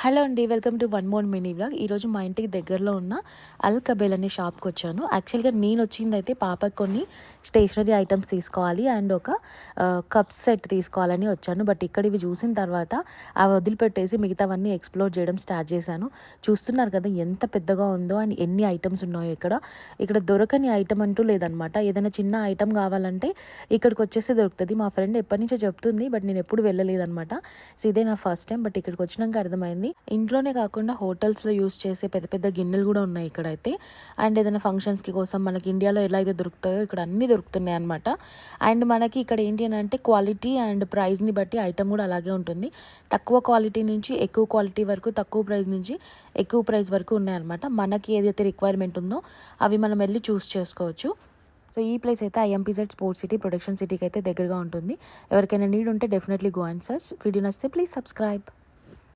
Hello అండి. Welcome to one more mini vlog. ఈరోజు మా ఇంటికి దగ్గరలో ఉన్న అల్ కబేల్ అనే షాప్కి వచ్చాను. యాక్చువల్గా నేను వచ్చిందైతే పాపకు కొన్ని స్టేషనరీ ఐటమ్స్ తీసుకోవాలి అండ్ ఒక కప్ సెట్ తీసుకోవాలని వచ్చాను. బట్ ఇక్కడ ఇవి చూసిన తర్వాత అవి వదిలిపెట్టేసి మిగతావన్నీ ఎక్స్ప్లోర్ చేయడం స్టార్ట్ చేశాను. చూస్తున్నారు కదా ఎంత పెద్దగా ఉందో అండ్ ఎన్ని ఐటమ్స్ ఉన్నాయో. ఇక్కడ దొరకని ఐటమ్ అంటూ లేదనమాట. ఏదైనా చిన్న ఐటమ్ కావాలంటే ఇక్కడికి వచ్చేసి దొరుకుతుంది. మా ఫ్రెండ్ ఎప్పటి నుంచో చెప్తుంది, బట్ నేను ఎప్పుడు వెళ్ళలేదనమాట. సో ఇదే నా ఫస్ట్ టైం. బట్ ఇక్కడికి వచ్చినాక అర్థమైంది, ఇంట్లోనే కాకుండా హోటల్స్లో యూస్ చేసే పెద్ద పెద్ద గిన్నెలు కూడా ఉన్నాయి ఇక్కడైతే. అండ్ ఏదైనా ఫంక్షన్స్కి కోసం మనకి ఇండియాలో ఎలా అయితే దొరుకుతాయో ఇక్కడ అన్నీ దొరుకుతున్నాయి అనమాట. అండ్ మనకి ఇక్కడ ఏంటి అని అంటే క్వాలిటీ అండ్ ప్రైస్ని బట్టి ఐటమ్ కూడా అలాగే ఉంటుంది. తక్కువ క్వాలిటీ నుంచి ఎక్కువ క్వాలిటీ వరకు, తక్కువ ప్రైస్ నుంచి ఎక్కువ ప్రైస్ వరకు ఉన్నాయన్నమాట. మనకి ఏదైతే రిక్వైర్మెంట్ ఉందో అవి మనం వెళ్ళి చూస్ చేసుకోవచ్చు. సో ఈ ప్లేస్ అయితే ఐఎంపీజెడ్ స్పోర్ట్స్ సిటీ ప్రొడక్షన్ సిటీకి అయితే దగ్గరగా ఉంటుంది. ఎవరికైనా నీడ్ ఉంటే definitely go and search. Video నచ్చితే ప్లీజ్ సబ్స్క్రైబ్.